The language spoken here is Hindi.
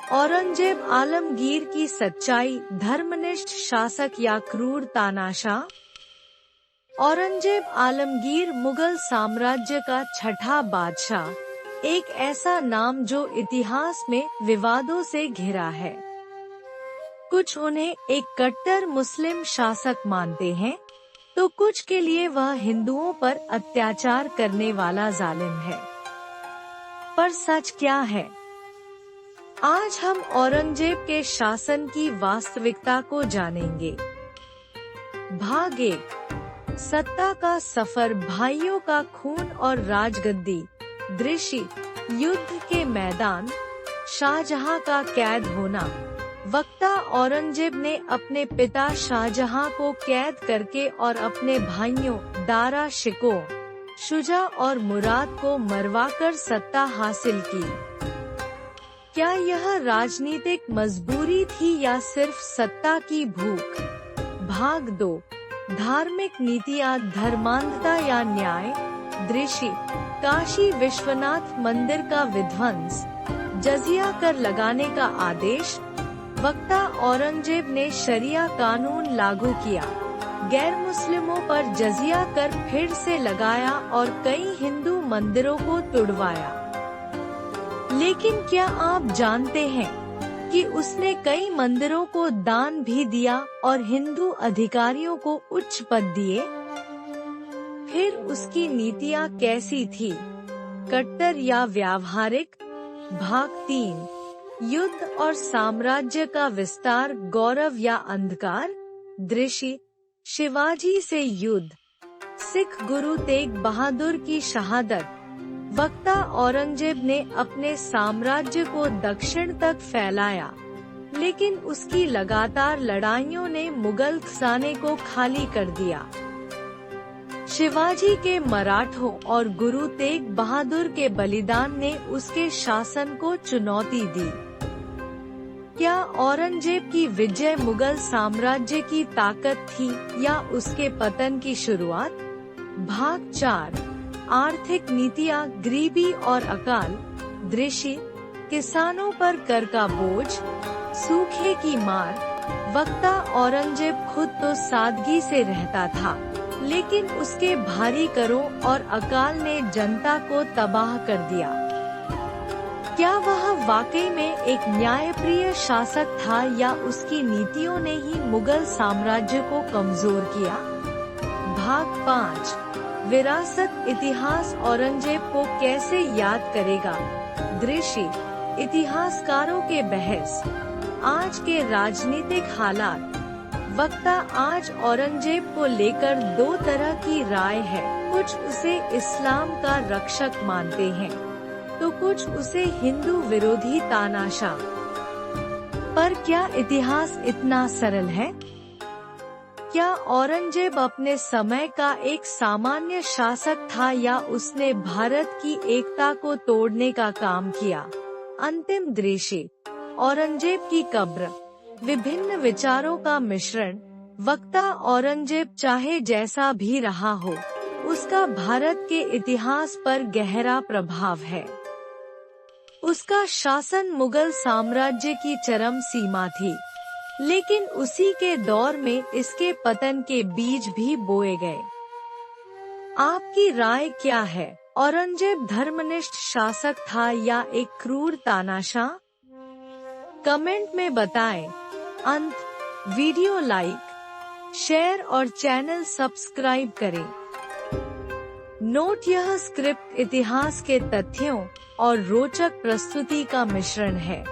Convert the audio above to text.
औरंगजेब आलमगीर की सच्चाई, धर्मनिष्ठ शासक या क्रूर तानाशाह? औरंगजेब आलमगीर मुगल साम्राज्य का छठा बादशाह, एक ऐसा नाम जो इतिहास में विवादों से घिरा है। कुछ उन्हें एक कट्टर मुस्लिम शासक मानते हैं, तो कुछ के लिए वह हिंदुओं पर अत्याचार करने वाला जालिम है। पर सच क्या है? आज हम औरंगजेब के शासन की वास्तविकता को जानेंगे। भाग 1, सत्ता का सफर, भाइयों का खून और राजगद्दी। दृश्य, युद्ध के मैदान, शाहजहां का कैद होना। वक्ता औरंगजेब ने अपने पिता शाहजहां को कैद करके और अपने भाइयों दारा शिकोह, शुजा और मुराद को मरवाकर सत्ता हासिल की। क्या यह राजनीतिक मजबूरी थी या सिर्फ सत्ता की भूख? भाग 2, धार्मिक नीतियाँ, धर्मांधता या न्याय। दृश्य, काशी विश्वनाथ मंदिर का विध्वंस, जजिया कर लगाने का आदेश। वक्ता औरंगजेब ने शरिया कानून लागू किया, गैर मुस्लिमों पर जजिया कर फिर से लगाया और कई हिंदू मंदिरों को तुड़वाया। लेकिन क्या आप जानते हैं कि उसने कई मंदिरों को दान भी दिया और हिंदू अधिकारियों को उच्च पद दिए? फिर उसकी नीतियाँ कैसी थी, कट्टर या व्यावहारिक? भाग 3, युद्ध और साम्राज्य का विस्तार, गौरव या अंधकार। दृश्य, शिवाजी से युद्ध, सिख गुरु तेग बहादुर की शहादत। वक्ता औरंगजेब ने अपने साम्राज्य को दक्षिण तक फैलाया, लेकिन उसकी लगातार लड़ाइयों ने मुगल खजाने को खाली कर दिया। शिवाजी के मराठों और गुरु तेग बहादुर के बलिदान ने उसके शासन को चुनौती दी। क्या औरंगजेब की विजय मुगल साम्राज्य की ताकत थी या उसके पतन की शुरुआत? भाग 4, आर्थिक नीतियाँ, गरीबी और अकाल। दृश्य, किसानों पर कर का बोझ, सूखे की मार। वक्ता औरंगजेब खुद तो सादगी से रहता था, लेकिन उसके भारी करों और अकाल ने जनता को तबाह कर दिया। क्या वह वाकई में एक न्यायप्रिय शासक था या उसकी नीतियों ने ही मुगल साम्राज्य को कमजोर किया? भाग 5, विरासत, इतिहास, औरंगजेब को कैसे याद करेगा? दृश्य, इतिहासकारों के बहस, आज के राजनीतिक हालात। वक्ता आज औरंगजेब को लेकर दो तरह की राय है। कुछ उसे इस्लाम का रक्षक मानते हैं, तो कुछ उसे हिंदू विरोधी तानाशाह। पर क्या इतिहास इतना सरल है? क्या औरंगजेब अपने समय का एक सामान्य शासक था या उसने भारत की एकता को तोड़ने का काम किया? अंतिम दृश्य, औरंगजेब की कब्र, विभिन्न विचारों का मिश्रण। वक्ता औरंगजेब चाहे जैसा भी रहा हो, उसका भारत के इतिहास पर गहरा प्रभाव है। उसका शासन मुगल साम्राज्य की चरम सीमा थी, लेकिन उसी के दौर में इसके पतन के बीज भी बोए गए। आपकी राय क्या है? औरंगजेब धर्मनिष्ठ शासक था या एक क्रूर तानाशाह? कमेंट में बताएं। अंत, वीडियो लाइक, शेयर और चैनल सब्सक्राइब करें। नोट, यह स्क्रिप्ट इतिहास के तथ्यों और रोचक प्रस्तुति का मिश्रण है।